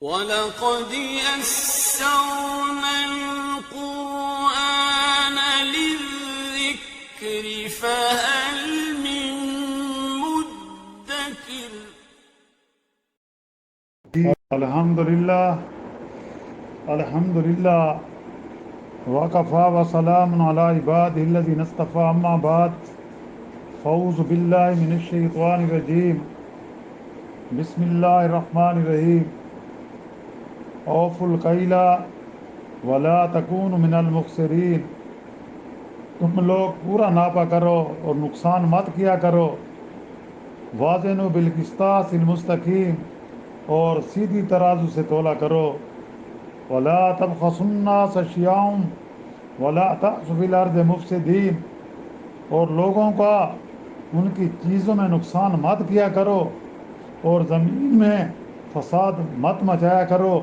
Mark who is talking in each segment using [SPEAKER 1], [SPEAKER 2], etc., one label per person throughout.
[SPEAKER 1] وَلَقَدْ يَسَّرْنَا الْقُرْآنَ لِلذِّكْرِ فَهَلْ مِن مُّدَّكِرٍ.
[SPEAKER 2] الحمدللہ وکفیٰ وسلام علی عبادہ الذین اصطفیٰ اما بعد فاعوذ باللہ من الشیطان الرجیم بسم اللہ الرحمن الرحیم اوفوا الکیل ولا تکونوا من المخسرین، تم لوگ پورا ناپا کرو اور نقصان مت کیا کرو. وازنوا بالقسطاس المستقیم، اور سیدھی ترازو سے تولا کرو. ولا تبخسوا الناس اشیاءهم ولا تعثوا فی الارض مفسدین، اور لوگوں کا ان کی چیزوں میں نقصان مت کیا کرو اور زمین میں فساد مت مچایا کرو.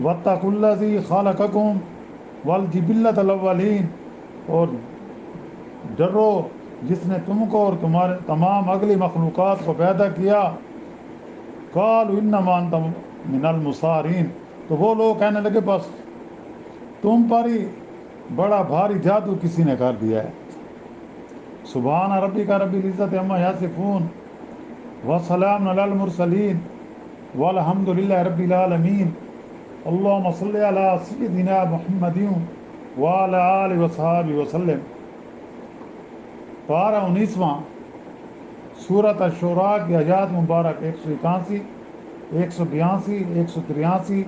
[SPEAKER 2] واتقوا الذی خلقکم والجبلۃ الاولین، اور ڈرو جس نے تم کو اور تمہارے تمام اگلی مخلوقات کو پیدا کیا. قالوا انما انت من المسحرین، تو وہ لوگ کہنے لگے بس تم پر ہی بڑا بھاری جادو کسی نے کر دیا ہے. سبحان ربک رب العزت عما یصفون وسلام علی المرسلین والحمد للہ رب العالمین. اللہم صلی علی سیدنا محمد وعلی آلہ وصحبہ وسلم. پارہ 19واں سورۃ الشعراء کی آیات مبارک 181، 182، 183،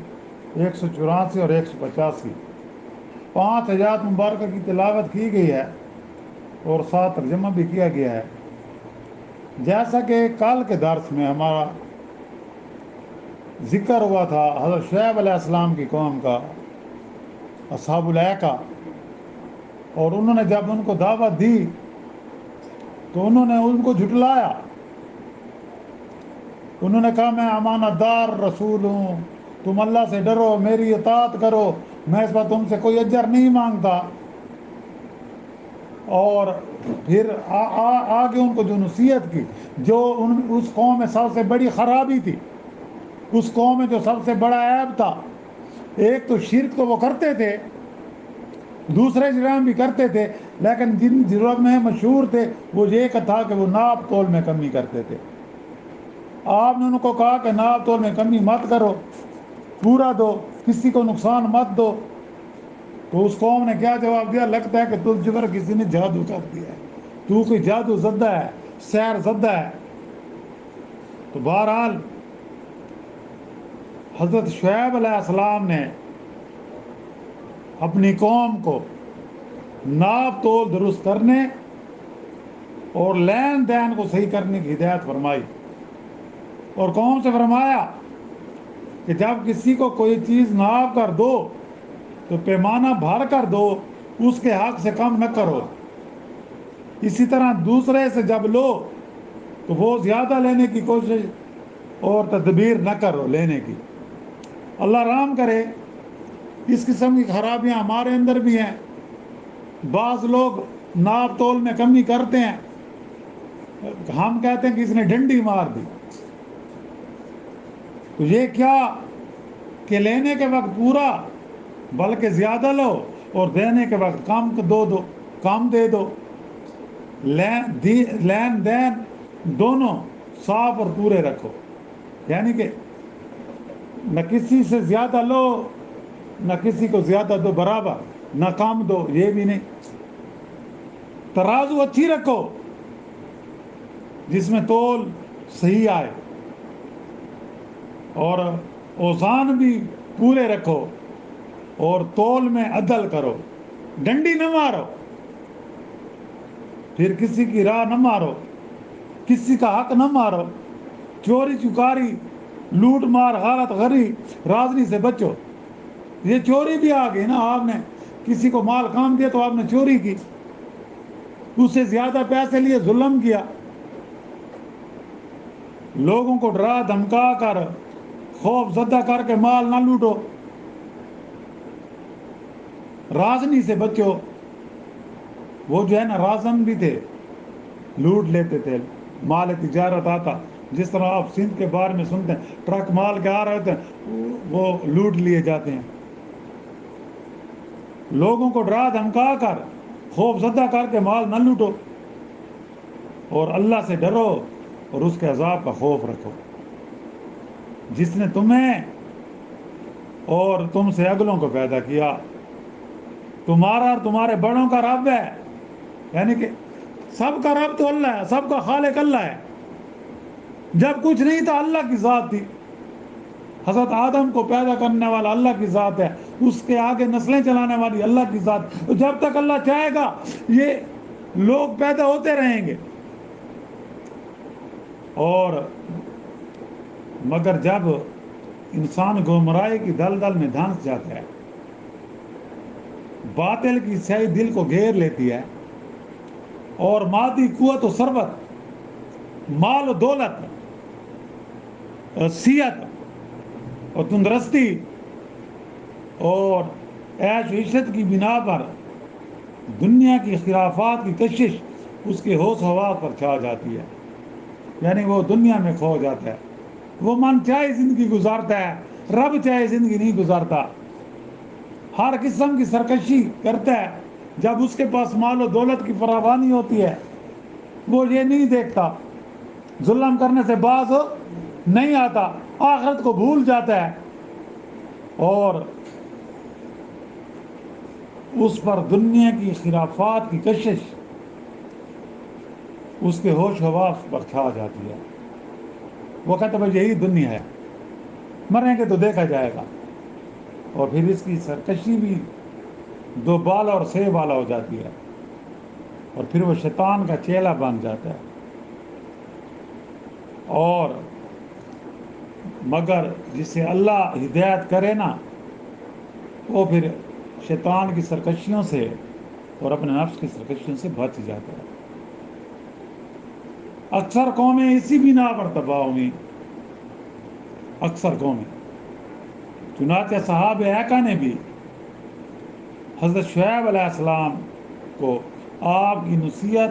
[SPEAKER 2] 184 اور 185. 5 آیات مبارکہ کی تلاوت کی گئی ہے اور ساتھ ترجمہ بھی کیا گیا ہے. جیسا کہ کل کے درس میں ہمارا ذکر ہوا تھا حضرت شعیب علیہ السلام کی قوم کا، اصحاب الایکہ، اور انہوں نے جب ان کو دعوت دی تو انہوں نے ان کو جھٹلایا. انہوں نے کہا میں امانت دار رسول ہوں، تم اللہ سے ڈرو، میری اطاعت کرو، میں اس بار تم سے کوئی اجر نہیں مانگتا. اور پھر آگے ان کو جو نصیحت کی، جو اس قوم میں سب سے بڑی خرابی تھی، اس قوم میں جو سب سے بڑا عیب تھا، ایک تو شرک تو وہ کرتے تھے، دوسرے جرائم بھی کرتے تھے، لیکن جن جرم میں مشہور تھے وہ یہ تھا کہ وہ ناپ تول میں کمی کرتے تھے. آپ نے ان کو کہا کہ ناپ تول میں کمی مت کرو، پورا دو، کسی کو نقصان مت دو. تو اس قوم نے کیا جواب دیا؟ لگتا ہے کہ تجھ پر کسی نے جادو کر دیا ہے، تو کوئی جادو زدہ ہے، سحر زدہ ہے. تو بہرحال حضرت شعیب علیہ السلام نے اپنی قوم کو ناپ تول درست کرنے اور لین دین کو صحیح کرنے کی ہدایت فرمائی. اور قوم سے فرمایا کہ جب کسی کو کوئی چیز ناپ کر دو تو پیمانہ بھر کر دو، اس کے حق سے کم نہ کرو. اسی طرح دوسرے سے جب لو تو وہ زیادہ لینے کی کوشش اور تدبیر نہ کرو لینے کی. اللہ رحم کرے، اس قسم کی خرابیاں ہمارے اندر بھی ہیں. بعض لوگ ناپ تول میں کمی کرتے ہیں، ہم کہتے ہیں کہ اس نے ڈنڈی مار دی. تو یہ کیا کہ لینے کے وقت پورا بلکہ زیادہ لو اور دینے کے وقت کم دے دو. لین دین دونوں صاف اور پورے رکھو، یعنی کہ نہ کسی سے زیادہ لو نہ کسی کو زیادہ دو، برابر، نہ کم دو، یہ بھی نہیں. ترازو اچھی رکھو جس میں تول صحیح آئے، اور اوزان بھی پورے رکھو، اور تول میں عدل کرو. ڈنڈی نہ مارو، پھر کسی کی راہ نہ مارو، کسی کا حق نہ مارو. چوری چکاری، لوٹ مار، غارت غری، رازنی سے بچو. یہ چوری بھی آ گئی نا، آپ نے کسی کو مال کام دیا تو آپ نے چوری کی، اس سے زیادہ پیسے لیے، ظلم کیا. لوگوں کو ڈرا دھمکا کر، خوف زدہ کر کے مال نہ لوٹو. رازنی سے بچو. وہ جو ہے نا رازن بھی تھے، لوٹ لیتے تھے، مال تجارت آتا جس طرح آپ سندھ کے بارے میں سنتے ہیں، ٹرک مال کے آ رہے ہوتے ہیں، وہ لوٹ لیے جاتے ہیں. لوگوں کو ڈرا دھمکا کر، خوف زدہ کر کے مال نہ لوٹو، اور اللہ سے ڈرو اور اس کے عذاب کا خوف رکھو، جس نے تمہیں اور تم سے اگلوں کو پیدا کیا. تمہارا اور تمہارے بڑوں کا رب ہے، یعنی کہ سب کا رب تو اللہ ہے، سب کا خالق اللہ ہے. جب کچھ نہیں تھا اللہ کی ذات تھی. حضرت آدم کو پیدا کرنے والا اللہ کی ذات ہے، اس کے آگے نسلیں چلانے والی اللہ کی ذات. جب تک اللہ چاہے گا یہ لوگ پیدا ہوتے رہیں گے. اور مگر جب انسان گمراہی کی دلدل میں دھنس جاتا ہے، باطل کی سیاہی دل کو گھیر لیتی ہے، اور مادی قوت و ثروت، مال و دولت، صحت اور تندرستی اور عیش و عشرت کی بنا پر دنیا کی خرافات کی کشش اس کے ہوش و حواس پر چھا جاتی ہے. یعنی وہ دنیا میں کھو جاتا ہے. وہ من چاہے زندگی گزارتا ہے، رب چاہے زندگی نہیں گزارتا. ہر قسم کی سرکشی کرتا ہے. جب اس کے پاس مال و دولت کی فراوانی ہوتی ہے، وہ یہ نہیں دیکھتا، ظلم کرنے سے باز نہیں آتا، آخرت کو بھول جاتا ہے، اور اس پر دنیا کی خرافات کی کشش اس کے ہوش و حواس پر چھا جاتی ہے. وہ کہتا ہے یہی دنیا ہے، مریں گے تو دیکھا جائے گا. اور پھر اس کی سرکشی بھی دو بالا اور سہ والا ہو جاتی ہے، اور پھر وہ شیطان کا چیلا بن جاتا ہے. اور مگر جسے اللہ ہدایت کرے نا، وہ پھر شیطان کی سرکشیوں سے اور اپنے نفس کی سرکشیوں سے بچ جاتا ہے. اکثر قومیں اسی بنا پر تباہ ہوئی، اکثر قومیں. چنانچہ صحابہ ایکا نے بھی حضرت شعیب علیہ السلام کو آپ کی نصیحت،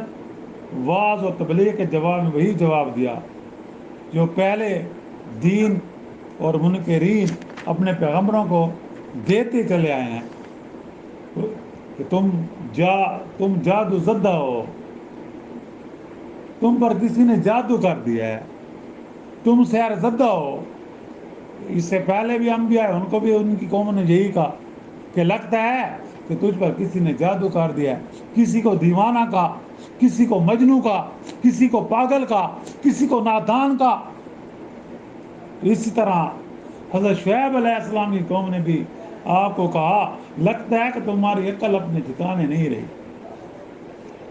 [SPEAKER 2] واعظ و تبلیغ کے جواب میں وہی جواب دیا جو پہلے دین اور منکرین اپنے پیغمبروں کو دیتے چلے آئے ہیں، کہ تم جادو زدہ ہو، تم پر کسی نے جادو کر دیا ہے، تم سحر زدہ ہو. اس سے پہلے بھی انبیاء ان کو بھی ان کی قوم نے یہی کہا کہ لگتا ہے کہ تجھ پر کسی نے جادو کر دیا ہے. کسی کو دیوانہ کا، کسی کو مجنوں کا، کسی کو پاگل کا، کسی کو نادان کا. اسی طرح حضرت شعیب علیہ السلام کی قوم نے بھی آپ کو کہا لگتا ہے کہ تمہاری عقل اپنے ٹھکانے نہیں رہی،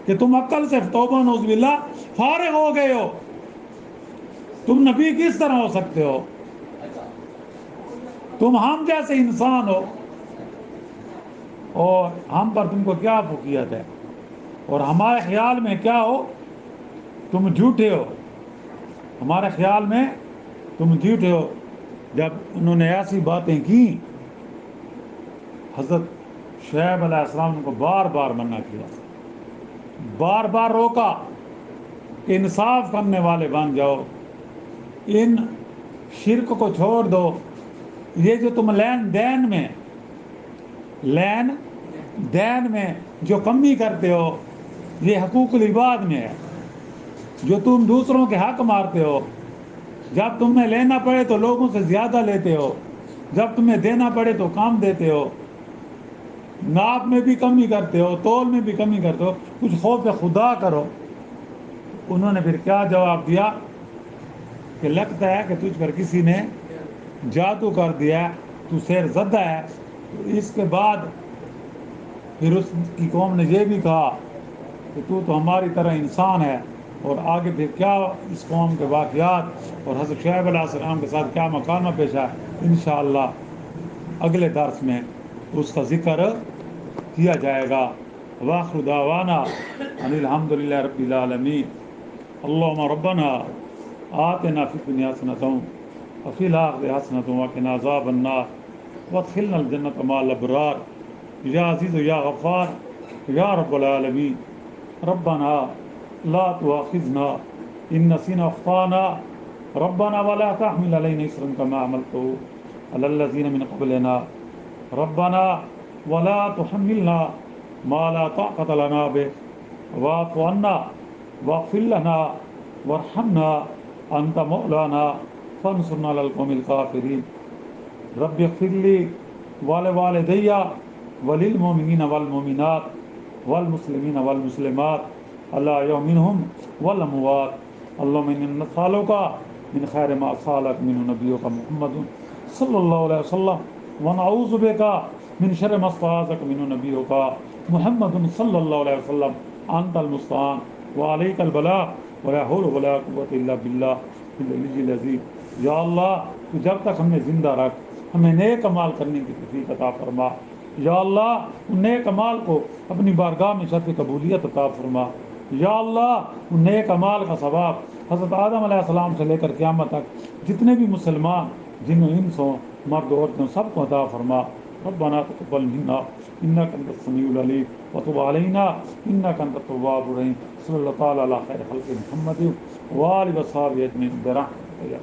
[SPEAKER 2] کہ تم عقل سے توبہ نعوذ باللہ فارغ ہو گئے ہو. تم نبی کس طرح ہو سکتے ہو؟ تم ہم جیسے انسان ہو، اور ہم پر تم کو کیا فوقیت ہے، اور ہمارے خیال میں کیا ہو، تم جھوٹے ہو، ہمارے خیال میں تم جھوٹے ہو. جب انہوں نے ایسی باتیں کی، حضرت شعیب علیہ السلام کو بار بار منع کیا، بار بار روکا کہ انصاف کرنے والے بن جاؤ، ان شرک کو چھوڑ دو. یہ جو تم لین دین میں جو کمی کرتے ہو، یہ حقوق العباد میں ہے. جو تم دوسروں کے حق مارتے ہو، جب تمہیں لینا پڑے تو لوگوں سے زیادہ لیتے ہو، جب تمہیں دینا پڑے تو کام دیتے ہو، ناپ میں بھی کمی کرتے ہو، تول میں بھی کمی کرتے ہو. کچھ خوف خدا کرو. انہوں نے پھر کیا جواب دیا کہ لگتا ہے کہ تجھ پر کسی نے جادو کر دیا، تو سحر زدہ ہے. اس کے بعد پھر اس کی قوم نے یہ بھی کہا کہ تو ہماری طرح انسان ہے. اور آگے پھر کیا اس قوم کے واقعات اور حضرت شعیب علیہ السلام کے ساتھ کیا مکالمہ پیش ہے، انشاءاللہ اگلے درس میں اس کا ذکر کیا جائے گا. وآخر دعوانا ان الحمدللہ رب العالمین. اللہم ربنا آتنا فی الدنیا حسنۃ وفی الآخرۃ حسنۃ وقنا عذاب النار وادخلنا الجنۃ مع الابرار. یا عزیز یا غفار یا رب العالمین. ربنا لا تؤاخذنا ان نسینا واخطانا ربنا ولا تحمل علينا إصرا كما حملته على الذين من قبلنا ربنا ولا تحملنا ما لا طاقة لنا به واعف عنا واغفر لنا وارحمنا أنت مولانا فانصرنا على القوم الكافرين رب اغفر لي ولوالدي وللمؤمنين والمؤمنات والمسلمين والمسلمات الأحياء منهم والأموات اللهم إنا نسألك من خير ما سألك منه نبيك محمد صلى الله عليه وسلم ونعوذ بك من شر ما استعاذك منه نبيك محمد صلى الله عليه وسلم أنت المستعان وعليك البلاغ ولا حول ولا قوة إلا بالله العلي العظيم یا اللہ تو جب تک ہمیں زندہ رکھ ہمیں نیک عمال کرنے کی توفیق عطا فرما یا اللہ ان نیک عمال کو اپنی بارگاہ میں شرط قبولیت عطا فرما یا اللہ ان نیک عمال کا ثواب حضرت آدم علیہ السلام سے لے کر قیامت تک جتنے بھی مسلمان جن و انس ہوں مرد عورتوں سب کو عطا فرما ربنا تقبل منا انك انت السميع العليم وتب علينا انك انت التواب الرحيم صلی اللہ تعالی علی خیر خلق محمد وآلہ وصحبہ اجمعین برحمتک یا